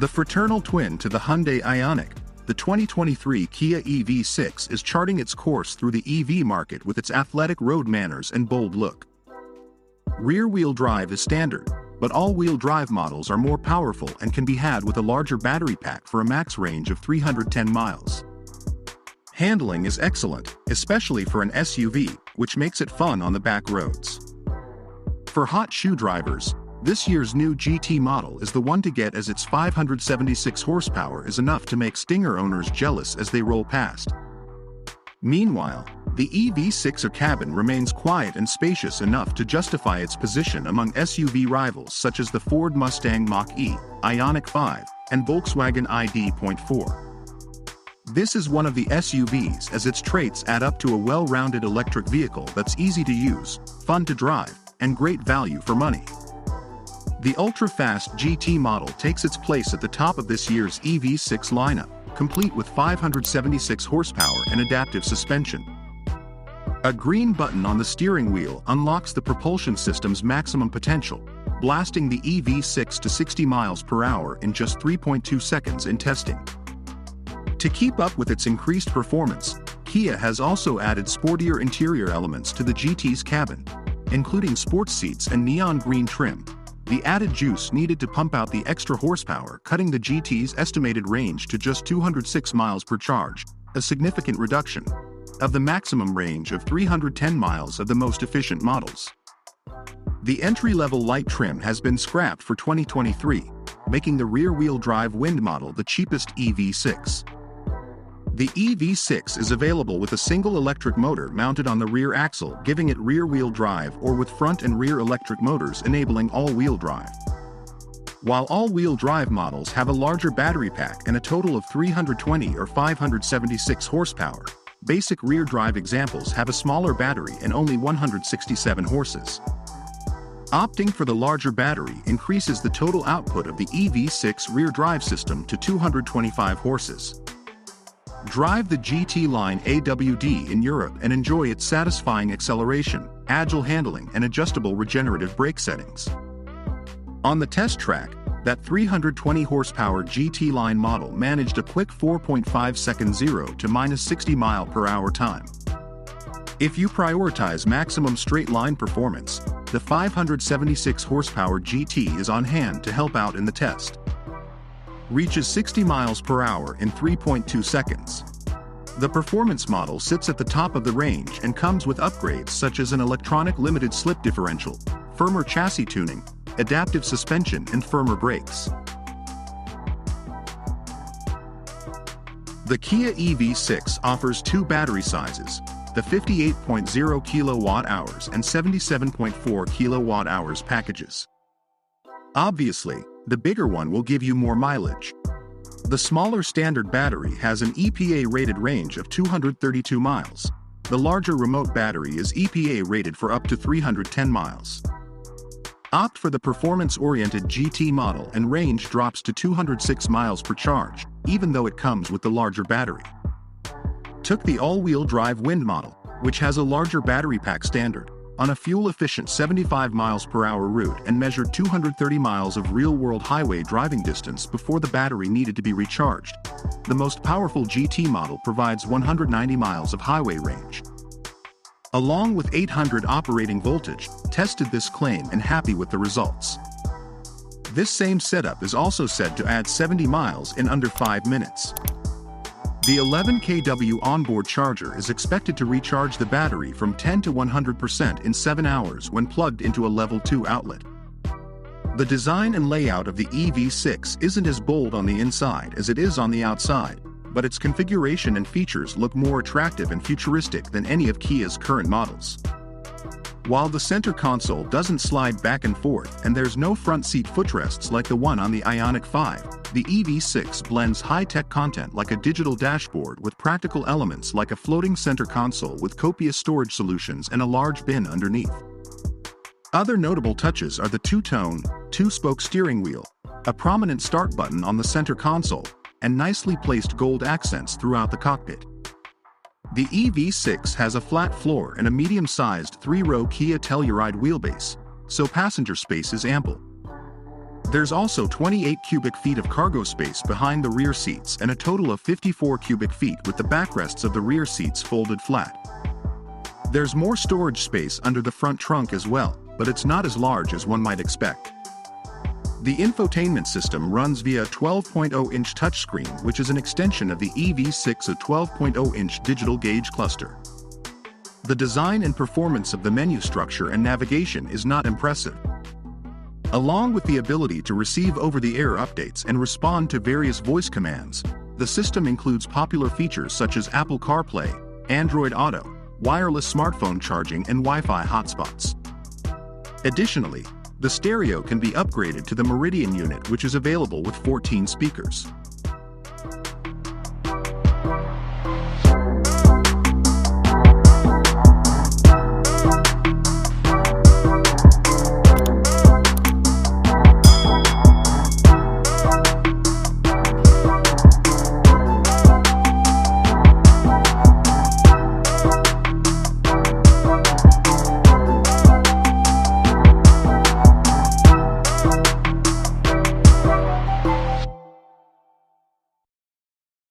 The fraternal twin to the Hyundai Ioniq, the 2023 Kia EV6 is charting its course through the EV market with its athletic road manners and bold look. Rear-wheel drive is standard, but all-wheel drive models are more powerful and can be had with a larger battery pack for a max range of 310 miles. Handling is excellent, especially for an SUV, which makes it fun on the back roads. For hot shoe drivers, this year's new GT model is the one to get, as its 576 horsepower is enough to make Stinger owners jealous as they roll past. Meanwhile, the EV6 cabin remains quiet and spacious enough to justify its position among SUV rivals such as the Ford Mustang Mach-E, Ioniq 5, and Volkswagen ID.4. This is one of the SUVs as its traits add up to a well-rounded electric vehicle that's easy to use, fun to drive, and great value for money. The ultra-fast GT model takes its place at the top of this year's EV6 lineup, complete with 576 horsepower and adaptive suspension. A green button on the steering wheel unlocks the propulsion system's maximum potential, blasting the EV6 to 60 miles per hour in just 3.2 seconds in testing. To keep up with its increased performance, Kia has also added sportier interior elements to the GT's cabin, including sports seats and neon green trim. The added juice needed to pump out the extra horsepower, cutting the GT's estimated range to just 206 miles per charge, a significant reduction of the maximum range of 310 miles of the most efficient models. The entry-level light trim has been scrapped for 2023, making the rear-wheel drive wind model the cheapest EV6. The EV6 is available with a single electric motor mounted on the rear axle, giving it rear-wheel drive, or with front and rear electric motors enabling all-wheel drive. While all-wheel drive models have a larger battery pack and a total of 320 or 576 horsepower, basic rear drive examples have a smaller battery and only 167 horses. Opting for the larger battery increases the total output of the EV6 rear drive system to 225 horses. Drive the GT line AWD in Europe and enjoy its satisfying acceleration, agile handling, and adjustable regenerative brake settings. On the test track, that 320 horsepower GT line model managed a quick 4.5 second 0 to -60 mile/hour time. If you prioritize maximum straight line performance, the 576 horsepower GT is on hand to help out in the test. Reaches 60 miles per hour in 3.2 seconds. The performance model sits at the top of the range and comes with upgrades such as an electronic limited slip differential, firmer chassis tuning, adaptive suspension, and firmer brakes. The Kia EV6 offers two battery sizes, the 58.0 kilowatt-hours and 77.4 kilowatt-hours packages. Obviously, the bigger one will give you more mileage. The smaller standard battery has an EPA-rated range of 232 miles. The larger remote battery is EPA-rated for up to 310 miles. Opt for the performance-oriented GT model and range drops to 206 miles per charge, even though it comes with the larger battery. Took the all-wheel drive wind model, which has a larger battery pack standard, on a fuel-efficient 75 miles per hour route and measured 230 miles of real-world highway driving distance before the battery needed to be recharged. The most powerful GT model provides 190 miles of highway range. Along with 800 operating voltage, tested this claim and happy with the results. This same setup is also said to add 70 miles in under 5 minutes. The 11 kW onboard charger is expected to recharge the battery from 10 to 100% in 7 hours when plugged into a level 2 outlet. The design and layout of the EV6 isn't as bold on the inside as it is on the outside, but its configuration and features look more attractive and futuristic than any of Kia's current models. While the center console doesn't slide back and forth and there's no front seat footrests like the one on the Ioniq 5, the EV6 blends high-tech content like a digital dashboard with practical elements like a floating center console with copious storage solutions and a large bin underneath. Other notable touches are the two-tone, two-spoke steering wheel, a prominent start button on the center console, and nicely placed gold accents throughout the cockpit. The EV6 has a flat floor and a medium-sized 3-row Kia Telluride wheelbase, so passenger space is ample. There's also 28 cubic feet of cargo space behind the rear seats and a total of 54 cubic feet with the backrests of the rear seats folded flat. There's more storage space under the front trunk as well, but it's not as large as one might expect. The infotainment system runs via a 12.0-inch touchscreen, which is an extension of the EV6, a 12.0-inch digital gauge cluster. The design and performance of the menu structure and navigation is not impressive. Along with the ability to receive over-the-air updates and respond to various voice commands, the system includes popular features such as Apple CarPlay, Android Auto, wireless smartphone charging, and Wi-Fi hotspots. Additionally, the stereo can be upgraded to the Meridian unit, which is available with 14 speakers.